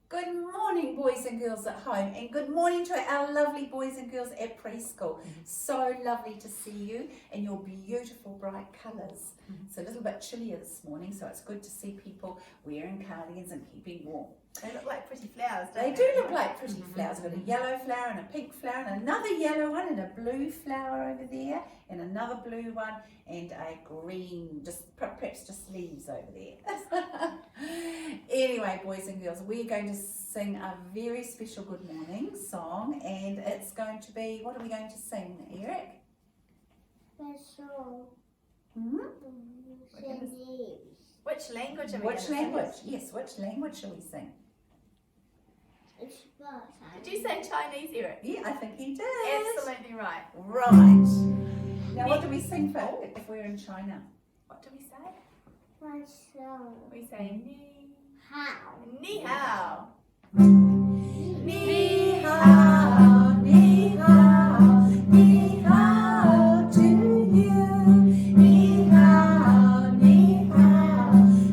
Good morning, boys and girls at home, and good morning to our lovely boys and girls at preschool. So lovely to see you in your beautiful bright colours. It's a little bit chillier this morning, so it's good to see people wearing cardigans and keeping warm. They look like pretty flowers, They don't do look like pretty flowers. We've got a yellow flower and a pink flower and another yellow one and a blue flower over there and another blue one and a green, just perhaps just leaves over there. Anyway, boys and girls, we're going to sing a very special good morning song, and it's going to be, what are we going to sing, Eric? Special. Which language are we Which going to language? Yes, which language shall we sing? It's birthday. Did you say Chinese, Eric? Yeah, I think he did. Absolutely right. Right. Now, what do we sing for if we're in China? What do we say? Special. We say ni How? ni hao. Ni hao, ni hao, ni hao to you. Ni hao,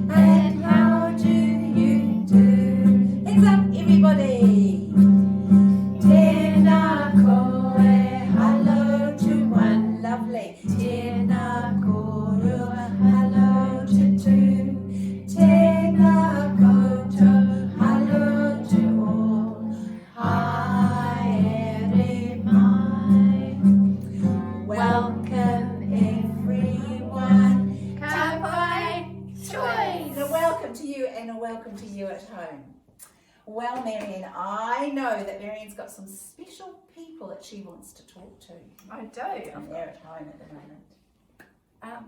and how do you do? Hands up, everybody. Tēnā koe, hello to one, lovely. Tēnā kōrua, hello to two. Tēnā koutou, hello to all. Haere mai. Welcome everyone. Ka pai choice. A welcome to you and a welcome to you at home. Well, Marianne, I know that Marianne's got some special people that she wants to talk to. I do. And they're at home at the moment.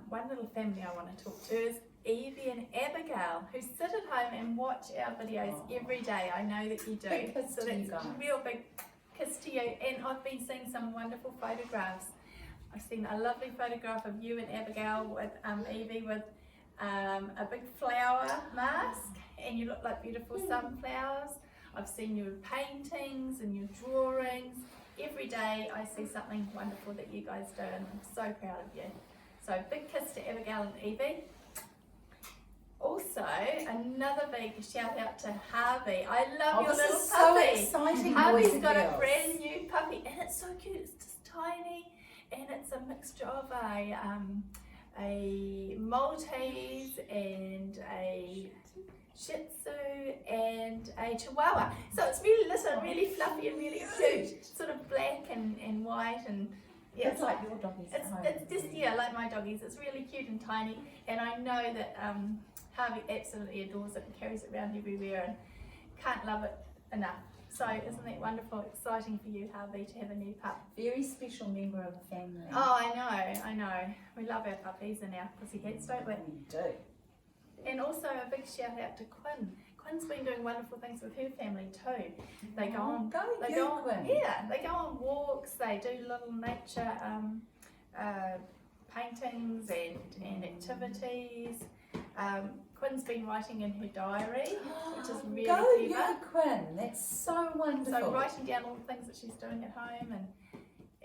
One little family I want to talk to is Evie and Abigail, who sit at home and watch our videos every day. I know that you do. Big kiss So to you that's a guys. real big kiss to you. And I've been seeing some wonderful photographs. I've seen a lovely photograph of you and Abigail with Evie with a big flower mask, and you look like beautiful sunflowers. I've seen your paintings and your drawings. Every day I see something wonderful that you guys do, and I'm so proud of you. So big kiss to Abigail and Evie. Also, another big shout out to Harvey. I love your this little is puppy. so exciting, boys Harvey's and got girls. a brand new puppy, and it's so cute. It's just tiny, and it's a mixture of a Maltese and a Shih Tzu and a Chihuahua. So it's really little, really fluffy and really cute. Sort of black and white, and yeah, It's like your doggies at home. it's just, yeah, like my doggies. It's really cute and tiny, and I know that Harvey absolutely adores it and carries it around everywhere and can't love it enough. So isn't that wonderful, exciting for you, Harvey, to have a new pup? Very special member of the family. Oh, I know. We love our puppies and our pussycats, don't we? We do. And also a big shout out to Quinn. Quinn's been doing wonderful things with her family too. They go on, Quinn. yeah, they go on walks. They do little nature paintings and activities. Quinn's been writing in her diary, which is really Go clever. you, Quinn. That's so wonderful. So writing down all the things that she's doing at home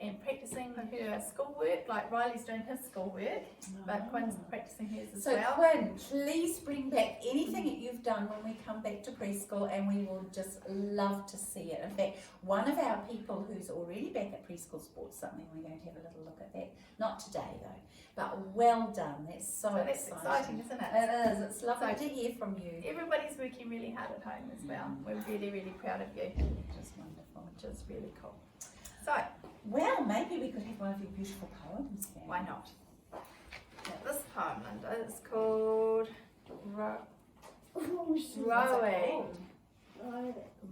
and practicing her schoolwork, like Riley's doing his schoolwork, but Quinn's practicing hers as So well. Quinn, please bring back anything that you've done when we come back to preschool, and we will just love to see it. In fact, one of our people who's already back at preschool sports something, we're going to have a little look at that. Not today though, but well done. That's so That's exciting, isn't it? It is. It's lovely So- to hear from you. Everybody's working really hard at home as well. We're really, really proud of you, Just wonderful. which is really cool. So, Well, maybe we could have one of your beautiful poems. Then. why not? Now, this poem, Lynda, is called Rowing.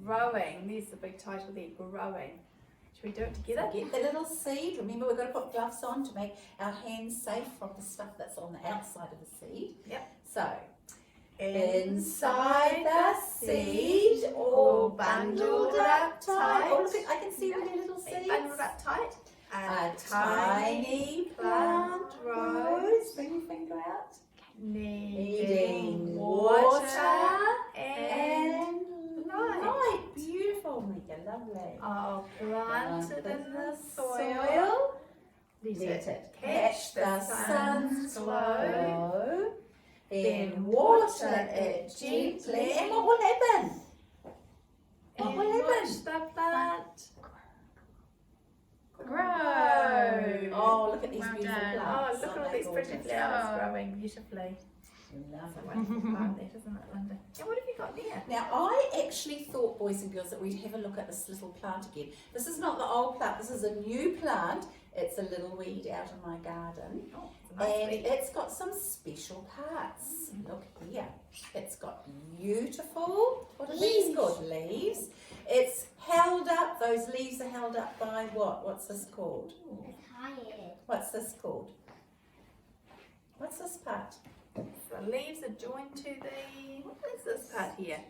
Rowing. There's the big title there, Growing. Should we do it together? So get the little seed. Remember, we've got to put gloves on to make our hands safe from the stuff that's on the outside of the seed. Yep. So, inside the seed, all bundled up tight. Oh, look, I can see with your little seeds. Bundled up tight. A tiny plant grows. Bring your finger out. Needing water and light. light. Beautiful, Mika. Lovely. Oh, planted in the soil. soil. Let Let it catch the sun's glow. Then water it gently. And what will happen? pretty gorgeous. flowers growing beautifully. Love It's a it. wonderful plant that, isn't it, Lynda? And what have you got there? Now, I actually thought, boys and girls, that we'd have a look at this little plant again. This is not the old plant, this is a new plant. It's a little weed out in my garden. Oh, it's a nice And weed. it's got some special parts. Look here. It's got beautiful, what are these called? Leaves. It's held up, those leaves are held up by what? What's this called? Tired. What's this called? What's this part? The leaves are joined to the, what is this part here?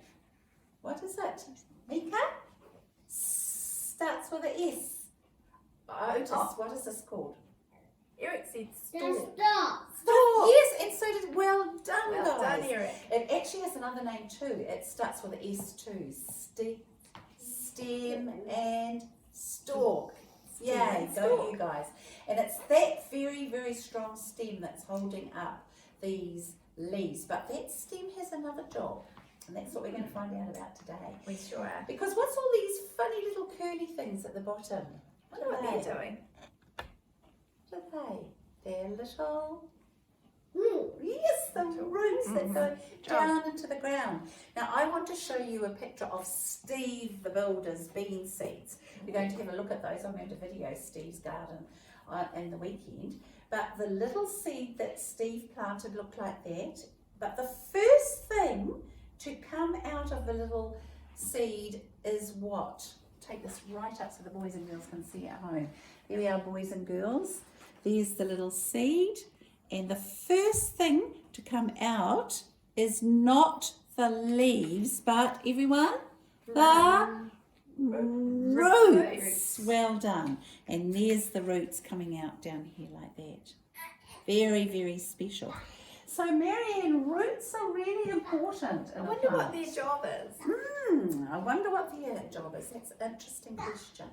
What is it? Mika? Starts with an S. Otis, what is this called? Eric said The stalk. stop. Yes, and so did well done, Well guys. done, Eric. It actually has another name too. It starts with an S too. Stem and stalk. Yay, and go stalk. you guys. And it's that very, very strong stem that's holding up these leaves. But that stem has another job. And that's what we're going to find out about today. We sure are. Because what's all these funny little curly things at the bottom? I wonder what they're doing. What are they? They're little... Ooh. Yes, the roots that go John. down into the ground. Now I want to show you a picture of Steve the Builder's bean seeds. We're going to have a look at those. I'm going to video Steve's garden in the weekend. But the little seed that Steve planted looked like that. But the first thing to come out of the little seed is what? Take this right up so the boys and girls can see at home. There we are, boys and girls. There's the little seed. And the first thing to come out is not the leaves, but everyone, the roots. Well done. And there's the roots coming out down here like that. Very, very special. So Marianne, roots are really important in I a wonder plant. what their job is. I wonder what their job is. That's an interesting question.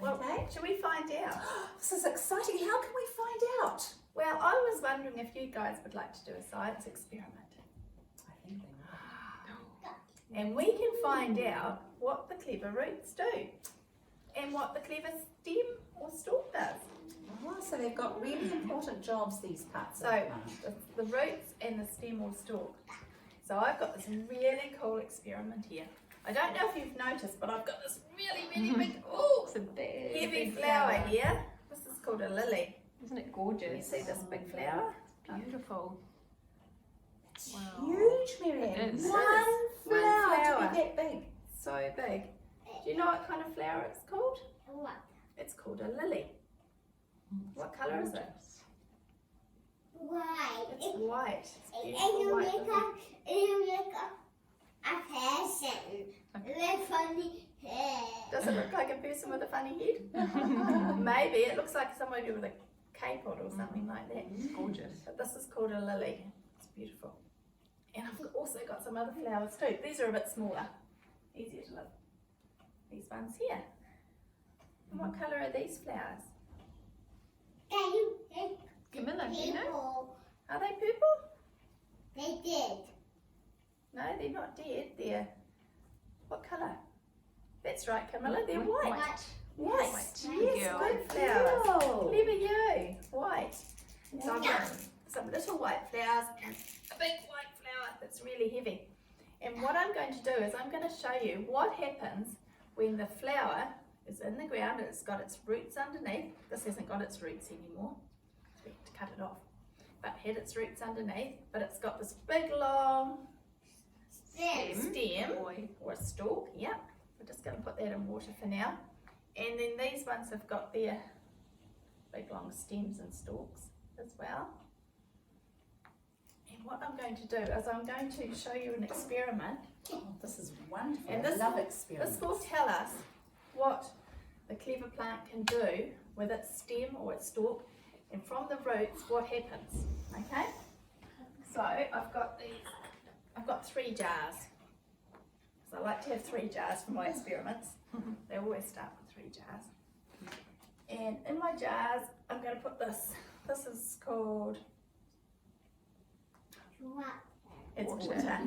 Well, Okay. should we find out? This is exciting. How can we find out? Well, I was wondering if you guys would like to do a science experiment. I think we And we can find out what the clever roots do and what the clever stem or stalk does. Oh, so they've got really important jobs, these parts of So, the plant. the roots and the stem or stalk. So I've got this really cool experiment here. I don't know if you've noticed, but I've got this really big, oh, It's a big, heavy big flower here. This is called a lily. Isn't it You gorgeous? see this big flower? Beautiful. It's Wow. huge, Marianne. It is. One One flower to flower. be that big. So big. Do you know what kind of flower it's called? What? It's colour a lily. What colour is it? Why? It's white. It's And beautiful you white make lily. a person with funny hair. Does it look like a person with a funny head? Maybe. It looks like somebody with a cape on or something like that. It's gorgeous. But this is called a lily. It's beautiful. And I've also got some other flowers too. These are a bit smaller. Easier to love. These ones here. And what colour are these flowers? Can you take Camilla, do you know? people? Are they purple? They did. No, they're not dead. They're... What colour? That's right, Camilla. They're white. White. White. Yes, Girl. good flowers. Wow. Clever you. White. So I've got some little white flowers and a big white flower that's really heavy. And what I'm going to do is I'm going to show you what happens when the flower is in the ground and it's got its roots underneath. This hasn't got its roots anymore. So we have to cut it off. But it had its roots underneath, but it's got this big long stem Boy. or a stalk. Yep. We're just going to put that in water for now. And then these ones have got their big long stems and stalks as well. And what I'm going to do is I'm going to show you an experiment. Oh, this is wonderful. And I this love will- experiments. This will tell us what the clever plant can do with its stem or its stalk, and from the roots what happens. Okay? So I've got 3 jars. So I like to have 3 jars for my experiments. They always start with 3 jars. And in my jars I'm going to put this. This is called, What? it's Water. water.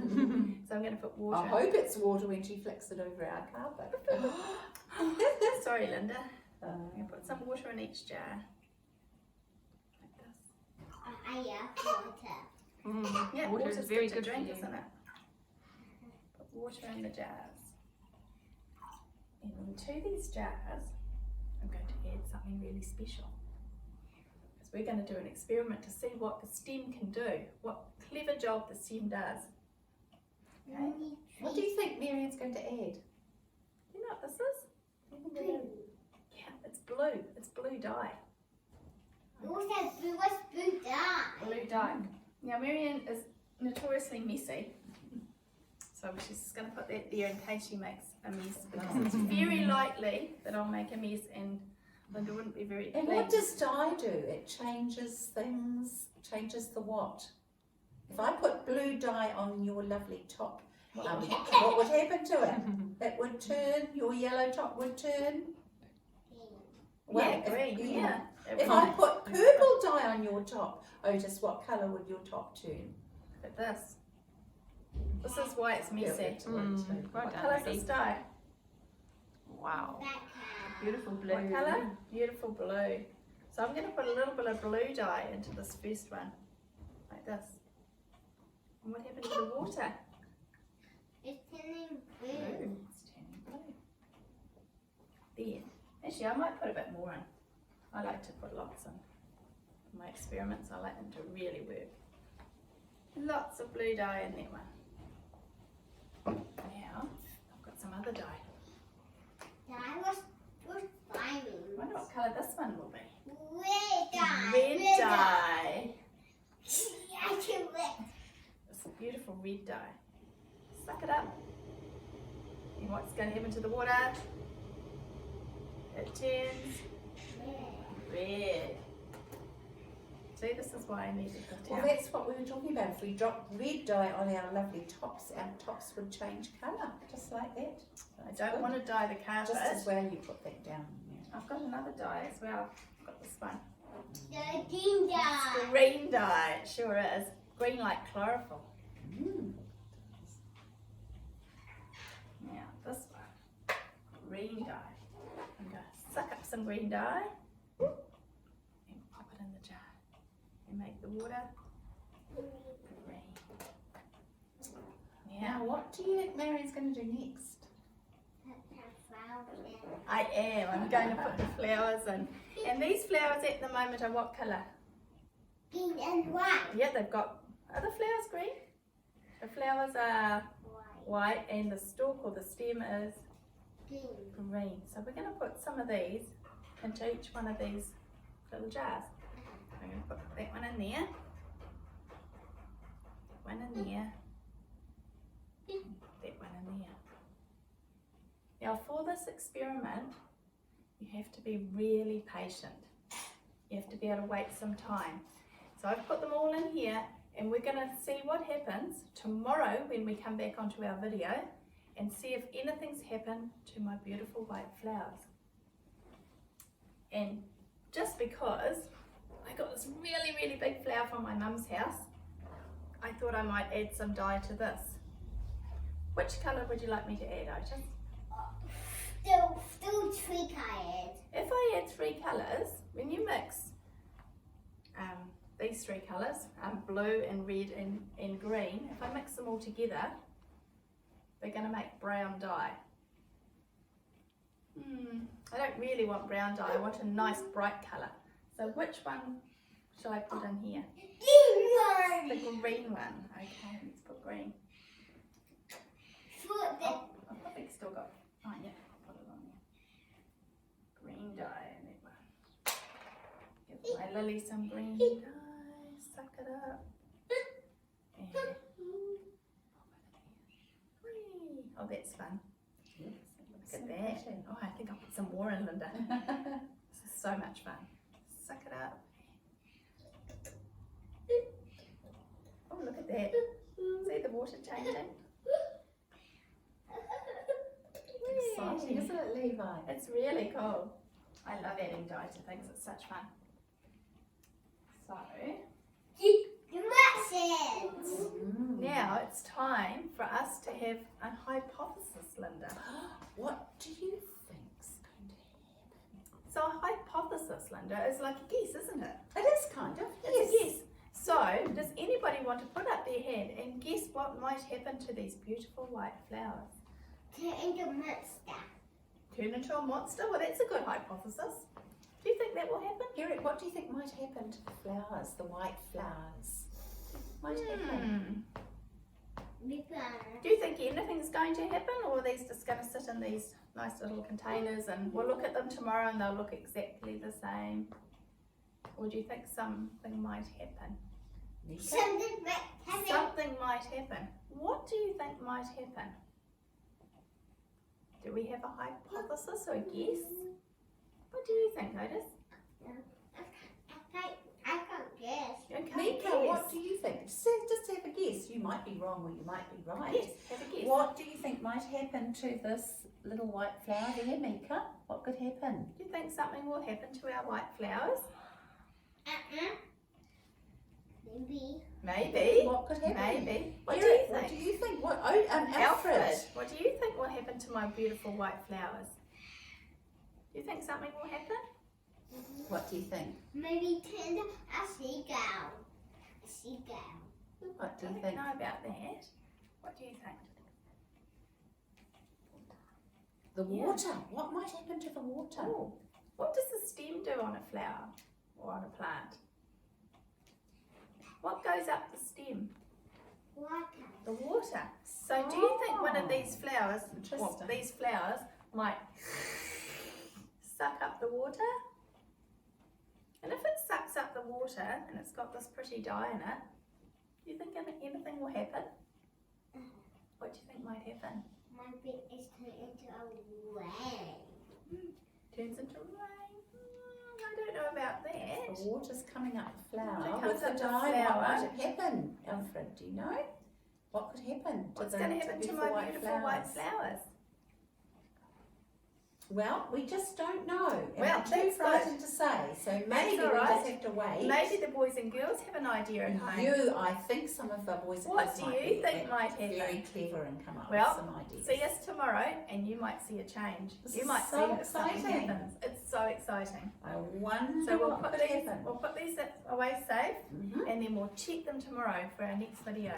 So I'm going to put water. I hope it's water when she flicks it over our carpet. Sorry, Lynda. Uh, I'm going to put some water in each jar. Like this. Water. Yeah, Water water's is very good to good for drink, you. isn't it? Put water in the jars. And into these jars, I'm going to add something really special. Because we're going to do an experiment to see what the stem can do, what clever job the stem does. Okay? What do you think Marianne's going to add? You know what this is? Yeah, it's blue. It's blue dye. What's blue dye? Blue dye. Now Marianne is notoriously messy, so she's just going to put that there in case she makes a mess, because it's very likely that I'll make a mess and Lynda wouldn't be very And pleased. what does dye do? It changes things, changes the what? If I put blue dye on your lovely top, what would happen to it? It would turn, your yellow top would turn. Yeah, if- green, yeah. If I put purple dye on your top, Otis, what colour would your top turn? Look at this. This is why it's messy. Well What done, colour is Eddie. this dye? Wow. That Beautiful blue. What colour? Beautiful blue. So I'm going to put a little bit of blue dye into this first one, like this. And what happened to the water? It's turning blue. It's turning blue. There. Actually, I might put a bit more in. I like to put lots in. In my experiments, I like them to really work. Lots of blue dye in that one. Now, I've got some other dye. That was fine. I wonder what colour this one will be. Red dye. Red dye. I can red. It's a beautiful red dye. Suck it up. And what's going to happen to the water? It turns red. See, this is why I needed the Well, towel. that's what we were talking about. If we dropped red dye on our lovely tops, our tops would change colour, just like that. I don't want to dye the carpet. Just as well you put that down. I've got another dye as well. I've got this one. The green dye. Green dye, it sure is. Green like chlorophyll. Now this one, green dye. I'm going to suck up some green dye and pop it in the jar and make the water green. Now, Now what do you think Marianne's going to do next? I am. I'm going to put the flowers in. And these flowers at the moment are what colour? Green and white. Yeah, they've got, are the flowers green? The flowers are white and the stalk or the stem is Green. green. So we're going to put some of these into each one of these little jars. I'm going to put that one in there, that one in there, that one in there. Now for this experiment, you have to be really patient. You have to be able to wait some time. So I've put them all in here and we're going to see what happens tomorrow when we come back onto our video and see if anything's happened to my beautiful white flowers. And just because I got this really, really big flower from my mum's house, I thought I might add some dye to this. Which colour would you like me to add, Otis? Still 3 colors. If I add 3 colours, when you mix these 3 colours, blue and red and green, if I mix them all together, they're going to make brown dye. I don't really want brown dye, I want a nice bright colour. So which one shall I put in here? The green one. Okay, let's put green. Oh, I've probably still got, oh yeah, I'll put it on there. Green dye in that one. Give my lily some green dye, suck it up. And pop it in here. Whee! Oh, that's fun. Look at that. Oh, I think I'll put some more in, Lynda. This is so much fun. Suck it up. Oh, look at that. See the water changing? Exciting, isn't it, Levi? It's really cool. I love adding dye to things, it's such fun. So, now it's time for us to have a hypothesis, Lynda. What do you think's going to happen? So a hypothesis, Lynda, is like a guess, isn't it? It is kind of, It's a guess. So, does anybody want to put up their hand and guess what might happen to these beautiful white flowers? Turn into a monster. Turn into a monster? Well, that's a good hypothesis. Do you think that will happen? Eric, what do you think might happen to the flowers, the white flowers? Might happen. Be fun. Do you think anything's going to happen, or are these just going to sit in these nice little containers and we'll look at them tomorrow and they'll look exactly the same? Or do you think something might happen? Nika? Something might happen. Something might happen. What do you think might happen? Do we have a hypothesis or a guess? What do you think, Otis? I can't guess. You can't Nika, guess. what do you think? Just have a guess. You might be wrong or you might be right. Yes, have a guess. What do you think might happen to this little white flower there, Mika? What could happen? Do you think something will happen to our white flowers? Maybe. Maybe. What could happen? Maybe. What Eric, do you what do think? you think? What? Oh, Alfred. What do you think will happen to my beautiful white flowers? Do you think something will happen? What do you think? Maybe turn a seagull. A seagull. What do I you don't think? know about that. What do you think? The Yeah. water. What might happen to the water? Oh, what does the stem do on a flower or on a plant? What goes up the stem? Water. The water. So do you think one of these flowers, Interesting. these flowers might suck up the water? And if it sucks up the water and it's got this pretty dye in it, do you think anything will happen? What do you think might happen? My bit is turned into a rain. Turns into rain. I don't know about that. The water's coming up the flower. Water With comes the up the dye, flower. what might happen, Alfred? Do you know? What could happen to What's the going to happen to beautiful my beautiful white flowers? Well, we just don't know. And Well, we're too that's frightened to say. So maybe all we right. just have to wait. Maybe the boys and girls have an idea at home. I think some of the boys and What girls do might you be think might happen? very clever and come up Well, with some ideas. See us tomorrow and you might see a change. This You is might so see that something exciting. happens. It's so exciting. I wonder So we'll what put could these happen. away safe Mhm. and then we'll check them tomorrow for our next video.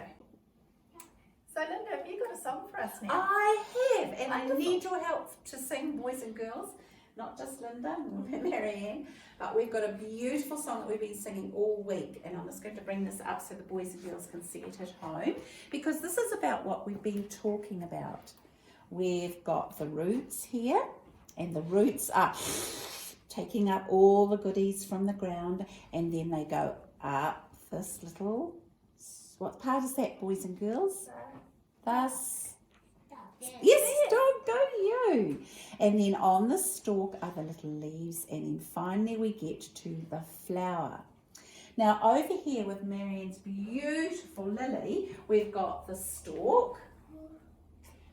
So Lynda, have you got a song for us now? I have, and Wonderful. I need your help to sing, boys and girls. Not just Lynda and Marianne, but we've got a beautiful song that we've been singing all week, and I'm just going to bring this up so the boys and girls can see it at home, because this is about what we've been talking about. We've got the roots here, and the roots are taking up all the goodies from the ground, and then they go up this little, what part is that, boys and girls? Thus. Yes, dog, go you. And then on the stalk are the little leaves, and then finally we get to the flower. Now over here with Marianne's beautiful lily, we've got the stalk.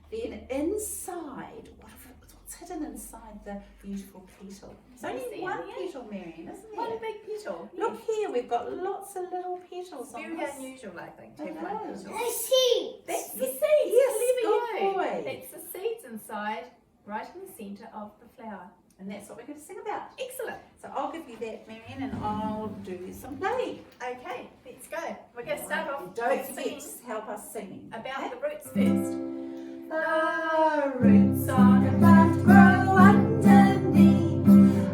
Then inside, what's hidden inside the beautiful petal? It's Can you only see one in here? petal, Marianne, isn't One there? big petal. Look here, we've got lots of little petals on Very this. unusual, I think, to I have one know. petal. I see. That's the seeds. Yes, Clever good you. boy. That's the seeds inside, right in the centre of the flower. And that's what we're going to sing about. Excellent. So I'll give you that, Marianne, and I'll do some play. Okay, let's go. We're going to start off And don't with forget singing to help us singing. about the roots first. The roots on a plant grow underneath,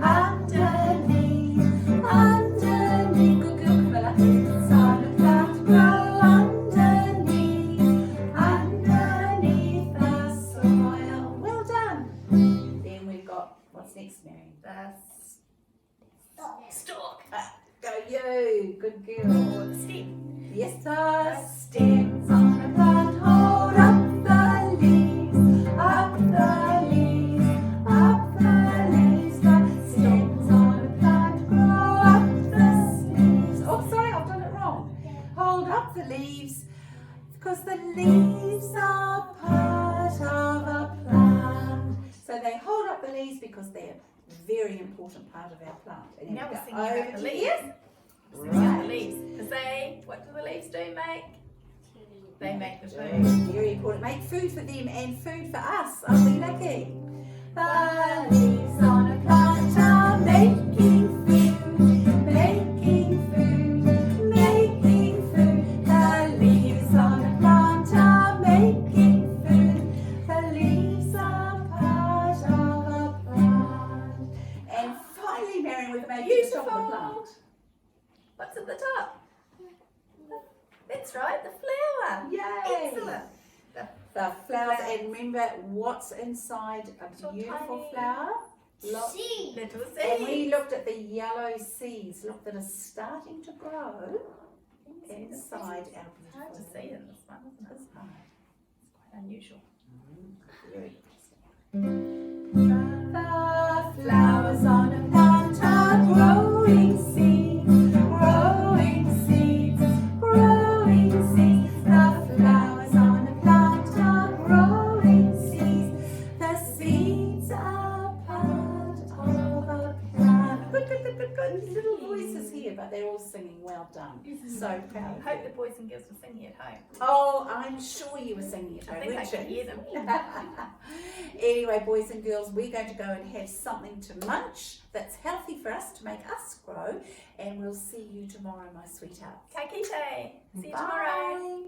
underneath, underneath. Good girl, Camilla. Roots on a plant grow underneath, underneath the soil. Well done. Then we've got, what's next, Marianne? The stalk. Go you, good girl. Or the stem. Yes, the stems on a plant hold up the leaves, up the leaves, up the leaves. The stems on a plant grow up the leaves. Oh, sorry, I've done it wrong. Hold up the leaves, because the leaves are part of a plant. So they hold up the leaves because they're a very important part of our plant. And then Now we we're go singing about over the to leaves. here. Singing about the Right. leaves. Because what do the leaves do, mate? They make the food. Very important. Make food for them and food for us. Aren't we lucky? The leaves on a plant are making food, making food, making remember what's inside a So beautiful tiny. flower? Look. See. Little And we seeds. looked at the yellow seeds, look, that are starting to grow Can you see this? inside our It's hard to beautiful see in this one, isn't it? It's hard. It's quite unusual. Very The flowers on a plant are growing seeds, growing seeds, growing seeds. The flowers on a plant are growing seeds. The seeds are part of a plant. Good little voices here, but they're all singing. Well done. So proud of I hope you. the boys and girls were singing at home. Oh, I'm sure you were singing at I home, think I weren't could you? hear them. Anyway, boys and girls, we're going to go and have something to munch that's healthy for us to make us grow, and we'll see you tomorrow, my sweethearts. Kai kite. See you tomorrow. Bye.